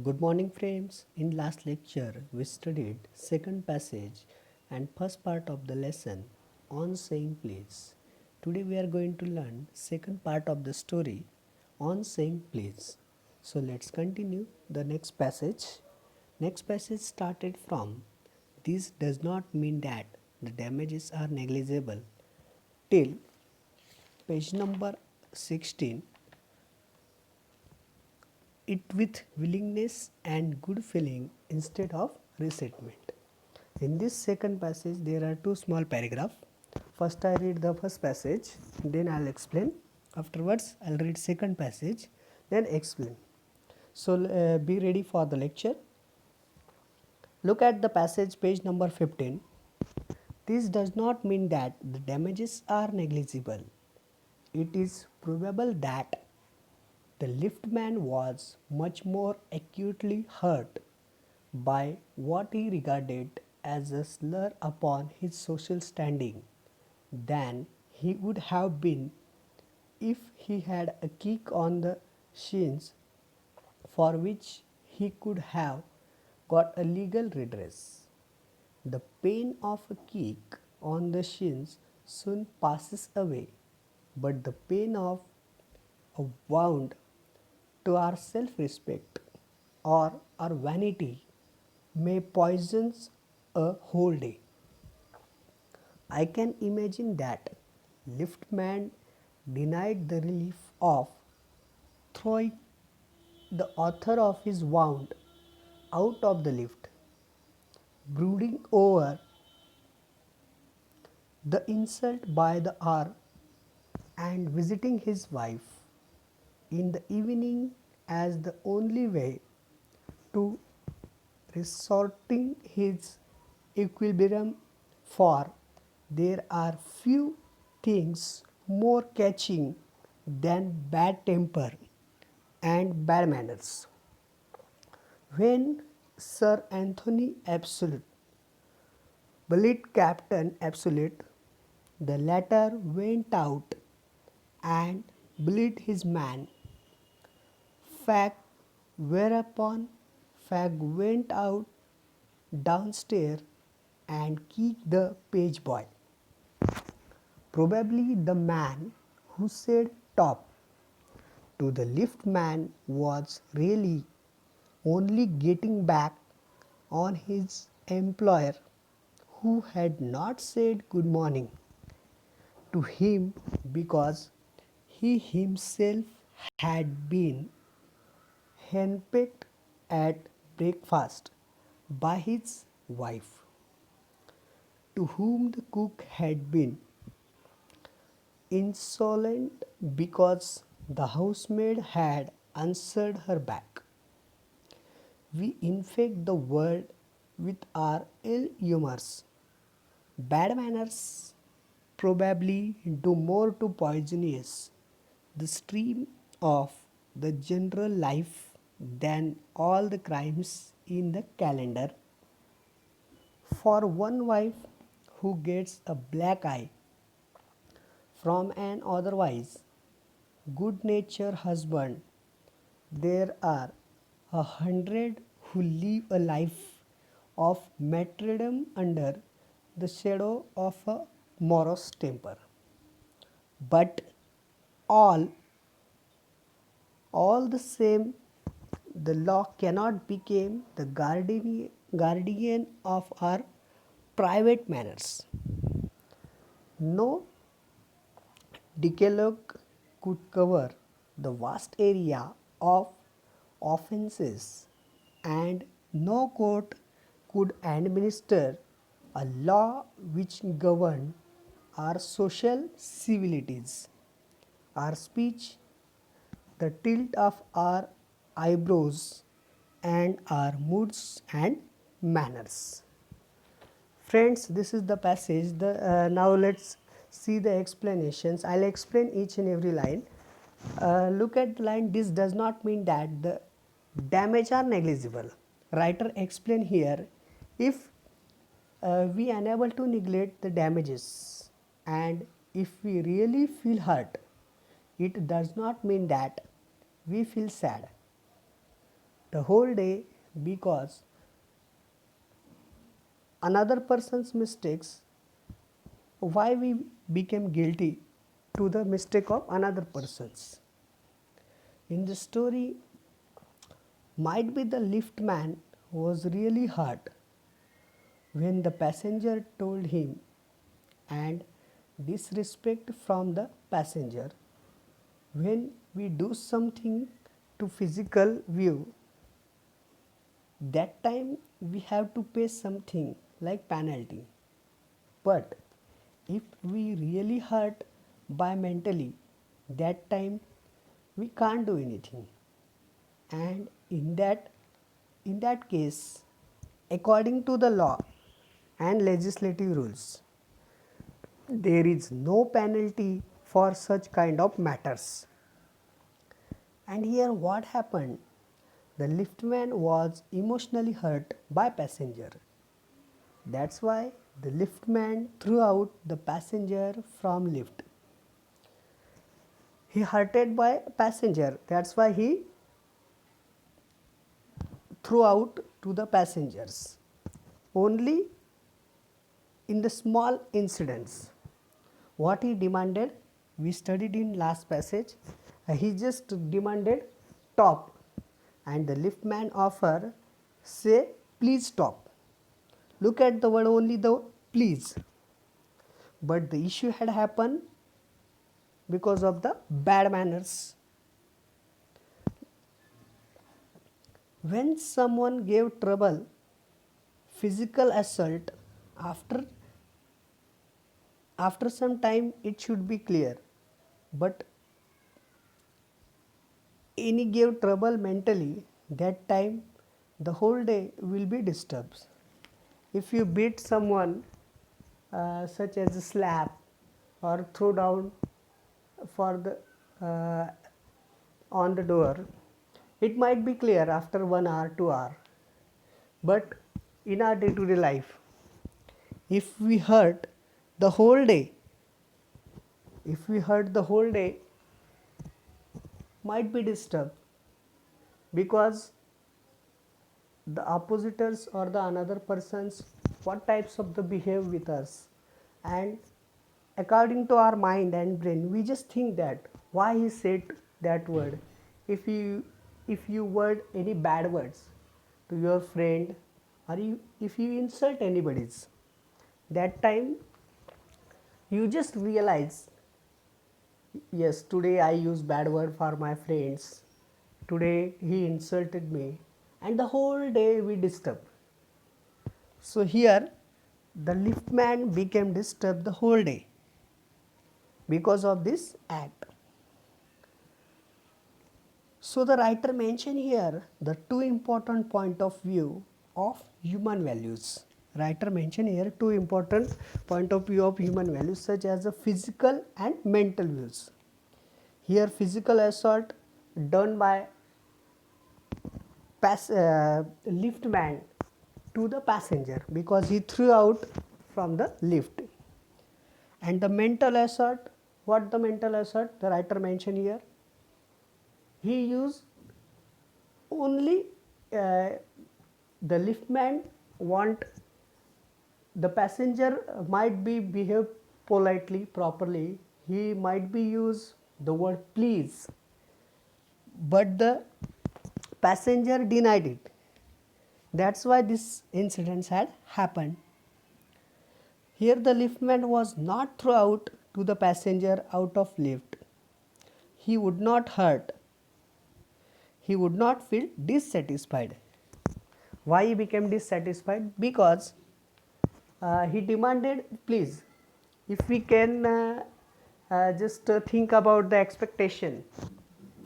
Good morning friends. In last lecture we studied second passage and first part of the lesson on saying please. Today we are going to learn second part of the story on saying please. So let's continue the next passage. Next passage started from this does not mean that the damages are negligible till page number 16 it with willingness and good feeling instead of resentment. In this second passage, there are two small paragraphs. First, I read the first passage, then I'll explain. Afterwards, I'll read second passage, then explain. So, be ready for the lecture. Look at the passage, page number 15. This does not mean that the damages are negligible. It is probable that the liftman was much more acutely hurt by what he regarded as a slur upon his social standing than he would have been if he had a kick on the shins for which he could have got a legal redress. The pain of a kick on the shins soon passes away, but the pain of a wound to our self-respect or our vanity may poison a whole day. I can imagine that liftman denied the relief of throwing the author of his wound out of the lift, brooding over the insult by the hour and visiting his wife in the evening as the only way to resorting his equilibrium, for there are few things more catching than bad temper and bad manners. When Sir Anthony Absolute bullied Captain Absolute, the latter went out and bullied his man Fag, whereupon Fag went out downstairs and kicked the page boy. Probably the man who said top to the liftman was really only getting back on his employer who had not said good morning to him because he himself had been henpecked at breakfast by his wife, to whom the cook had been insolent because the housemaid had answered her back. We infect the world with our ill humors. Bad manners probably do more to poisonous the stream of the general life than all the crimes in the calendar. For one wife who gets a black eye from an otherwise good-natured husband, there are 100 who live a life of martyrdom under the shadow of a morose temper. But all all the same, the law cannot become the guardian of our private manners. No decalogue could cover the vast area of offences, and no court could administer a law which governed our social civilities, our speech, the tilt of our eyebrows, and our moods and manners. Friends, this is the passage. Now let's see the explanations. I'll explain each and every line. Look at the line. This does not mean that the damage are negligible. Writer explain here, if we unable to neglect the damages and if we really feel hurt, it does not mean that we feel sad. the whole day because another person's mistakes, why we became guilty to the mistake of another person's. In the story, might be the lift man was really hurt when the passenger told him, and disrespect from the passenger. When we do something to physical view, that time we have to pay something like penalty. But if we really hurt by mentally, that time we can't do anything. And in that case, according to the law and legislative rules, there is no penalty for such kind of matters. And here what happened? The liftman was emotionally hurt by passenger. That's why the liftman threw out the passenger from lift. He hurted by passenger. That's why he threw out to the passengers. Only in the small incidents. What he demanded, we studied in last passage. He just demanded stop, and the liftman offer say please stop. Look at the word only, the please. But the issue had happened because of the bad manners. When someone gave trouble, physical assault, after some time it should be clear, but any gave trouble mentally, that time the whole day will be disturbed. If you beat someone such as a slap or throw down for the on the door, it might be clear after 1 hour, 2 hour. But in our day-to-day life, if we hurt the whole day, might be disturbed, because the oppositors or the another persons what types of the behave with us, and according to our mind and brain we just think that why he said that word. If you word any bad words to your friend, or if you insult anybody's, that time you just realize, yes, today I use bad word for my friends, today he insulted me, and the whole day we disturb. So here the liftman became disturbed the whole day because of this act. So the writer mentioned here the two important point of view of human values. Writer mentioned here two important point of view of human values, such as the physical and mental views. Here physical assault done by liftman to the passenger because he threw out from the lift. And the mental assault, what the mental assault the writer mentioned here, he used only the liftman want the passenger might be behave politely, properly, he might be use the word please, but the passenger denied it. That's why this incident had happened. Here the liftman was not thrown out to the passenger out of lift. He would not hurt. He would not feel dissatisfied. Why he became dissatisfied? Because he demanded, please, if we can just think about the expectation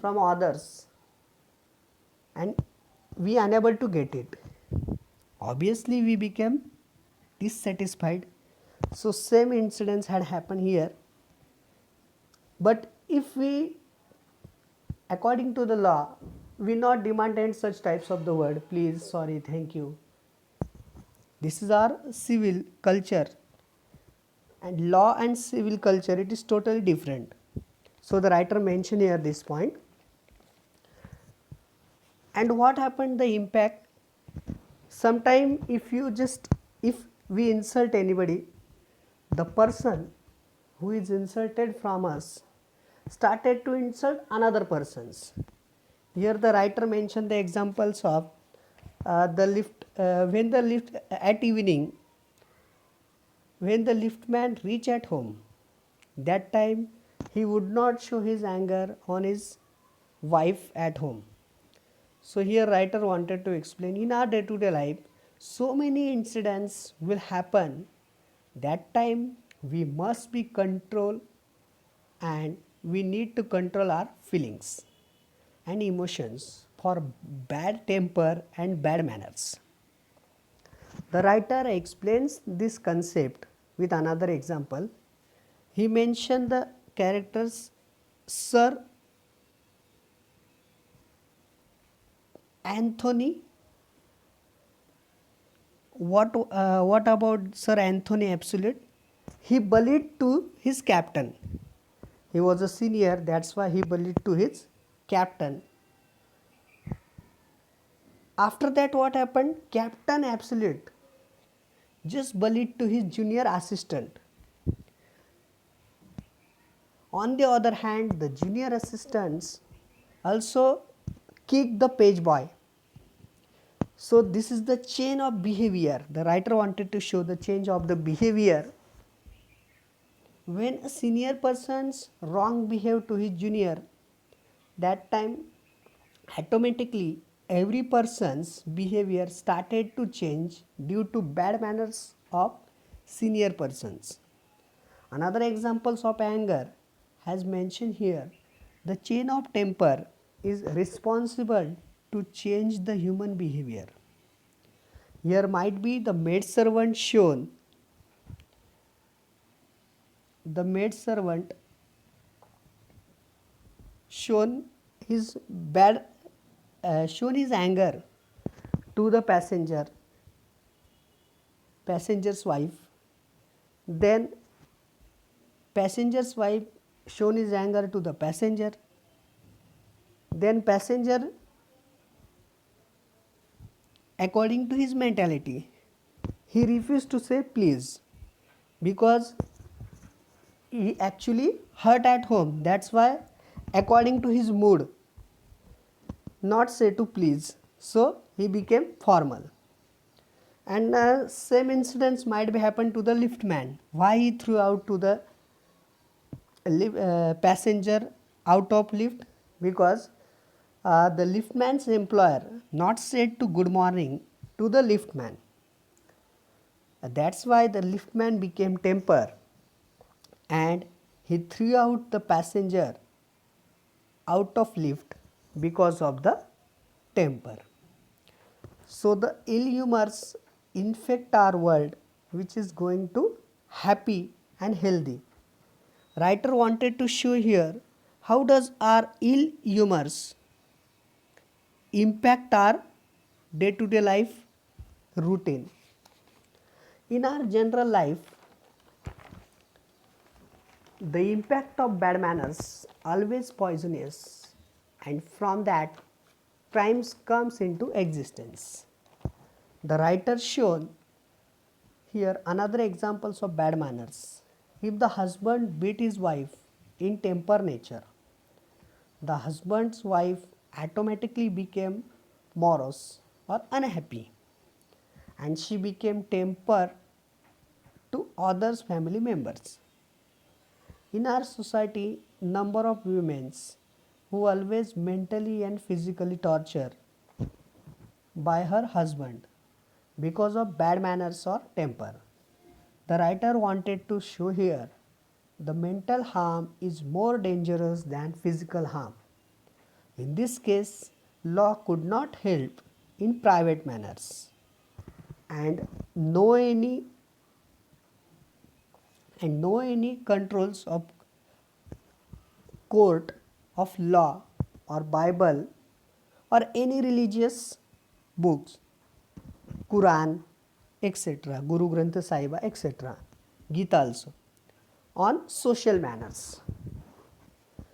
from others and we unable to get it, obviously we became dissatisfied. So same incidents had happened here. But if we, according to the law, we not demanded such types of the word please, sorry, thank you. This is our civil culture, and law and civil culture, it is totally different. So the writer mentioned here this point. And what happened, the impact? Sometime if we insult anybody, the person who is insulted from us started to insult another persons. Here the writer mentioned the examples of the lift when the lift at evening, when the liftman reach at home, that time he would not show his anger on his wife at home. So here writer wanted to explain, in our day to day life so many incidents will happen, that time we must be control, and we need to control our feelings and emotions for bad temper and bad manners. The writer explains this concept with another example. He mentioned the characters Sir Anthony. What about Sir Anthony Absolute? He bullied to his captain. He was a senior, that's why he bullied to his captain. After that, what happened? Captain Absolute just bullied to his junior assistant. On the other hand, the junior assistants also kicked the page boy. So this is the chain of behavior. The writer wanted to show the change of the behavior. When a senior person's wrong behave to his junior, that time automatically every person's behavior started to change due to bad manners of senior persons. Another examples of anger has mentioned here. The chain of temper is responsible to change the human behavior. Here might be the maid servant shown. The maid servant shown his anger to the passenger's wife. Then passenger's wife shown his anger to the passenger. Then passenger, according to his mentality, he refused to say please because he actually hurt at home. That's why according to his mood, not say to please. So he became formal. And same incidents might be happened to the liftman. Why he threw out to the passenger out of lift? Because the liftman's employer not said to good morning to the liftman. That's why the liftman became temper and he threw out the passenger out of lift because of the temper. So the ill humors infect our world, which is going to happy and healthy. Writer wanted to show here how does our ill humors impact our day-to-day life routine. In our general life, the impact of bad manners always poisonous, and from that crimes comes into existence. The writer shown here another examples of bad manners. If the husband beat his wife in temper nature, the husband's wife automatically became morose or unhappy, and she became temper to others family members. In our society, number of women who always mentally and physically torture by her husband because of bad manners or temper. The writer wanted to show here the mental harm is more dangerous than physical harm. In this case, law could not help in private manners, and no any controls of court of law or Bible or any religious books, Quran, etc., Guru Granth Sahib, etc., Gita also, on social manners.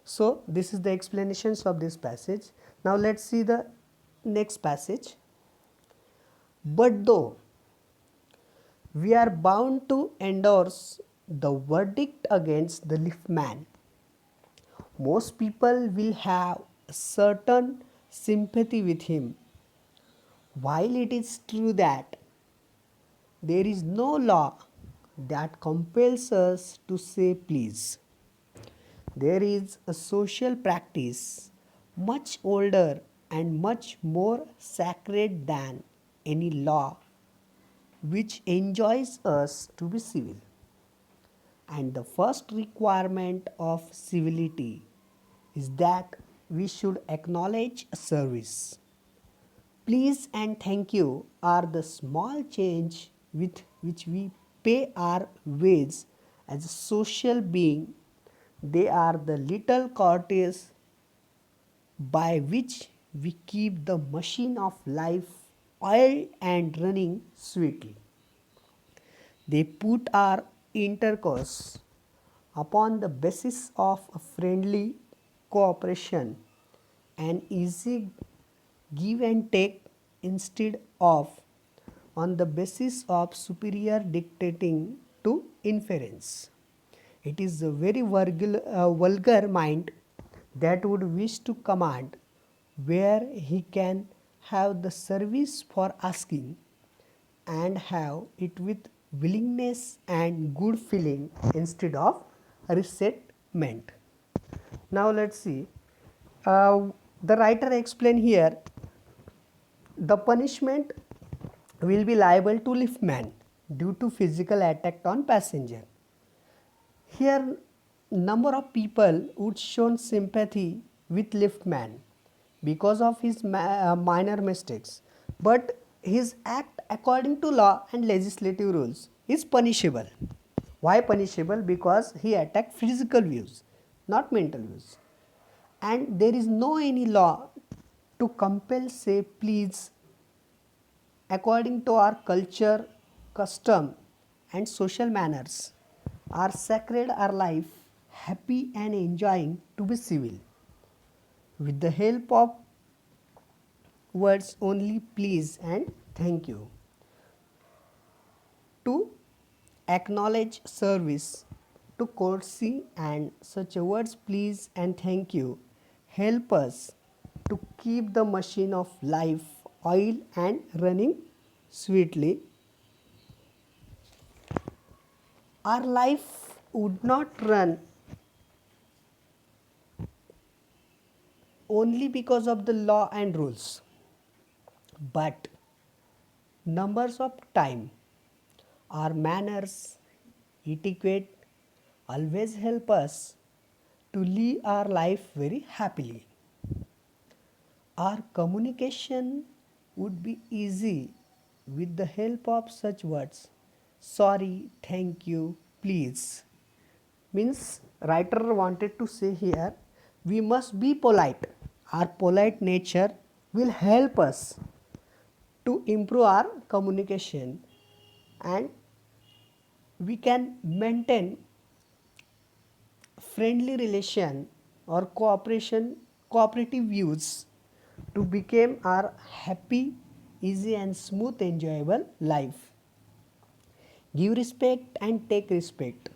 So this is the explanations of this passage. Now let's see the next passage. But though we are bound to endorse the verdict against the liftman, most people will have a certain sympathy with him. While it is true that there is no law that compels us to say please, there is a social practice much older and much more sacred than any law which enjoins us to be civil. And the first requirement of civility is that we should acknowledge a service. Please and thank you are the small change with which we pay our wage as a social being. They are the little courtesies by which we keep the machine of life oiled and running sweetly. They put our intercourse upon the basis of a friendly cooperation and easy give and take instead of on the basis of superior dictating to inference. It is a very vulgar mind that would wish to command where he can have the service for asking and have it with willingness and good feeling instead of resentment. Now let's see. The writer explain here the punishment will be liable to liftman due to physical attack on passenger. Here number of people would show sympathy with liftman because of his minor mistakes, but his act according to law and legislative rules is punishable. Why punishable? Because he attacked physical views, not mental views, and there is no any law to compel say please. According to our culture, custom and social manners are sacred our life happy and enjoying to be civil. With the help of words only please and thank you. To acknowledge service, to courtesy and such words please and thank you help us to keep the machine of life oil and running sweetly. Our life would not run only because of the law and rules, but numbers of time, our manners, etiquette always help us to live our life very happily. Our communication would be easy with the help of such words sorry, thank you, please. Means writer wanted to say here we must be polite. Our polite nature will help us to improve our communication and we can maintain friendly relation or cooperative views to become our happy, easy and smooth enjoyable life. Give respect and take respect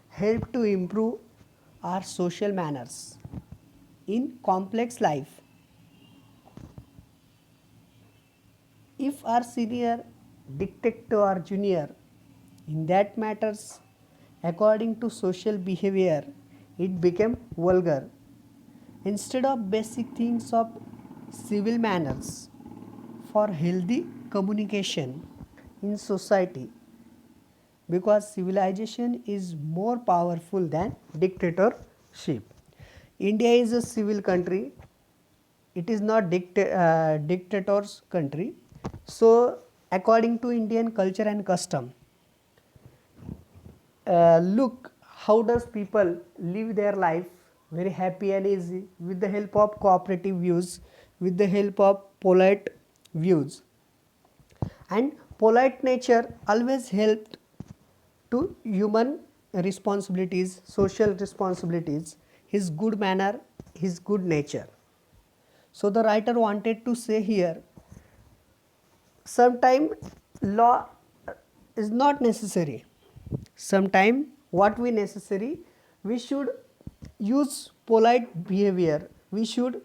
help to improve our social manners in complex life. If our senior dictate to our junior in that matters according to social behavior, it became vulgar. Instead of basic things of civil manners for healthy communication in society, because civilization is more powerful than dictatorship. India is a civil country, it is not dictator's country. So according to Indian culture and custom, look how does people live their life very happy and easy with the help of cooperative views, with the help of polite views, and polite nature always helped to human responsibilities, social responsibilities, his good manner, his good nature. So the writer wanted to say here, sometime law is not necessary. Sometime what we necessary, we should use polite behavior, we should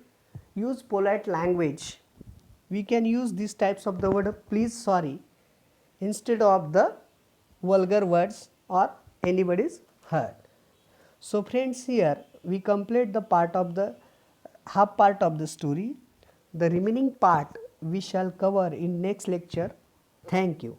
use polite language. We can use these types of the word please, sorry, instead of the vulgar words or anybody's hurt. So friends, here we complete the part of the half part of the story. The remaining part we shall cover in next lecture. Thank you.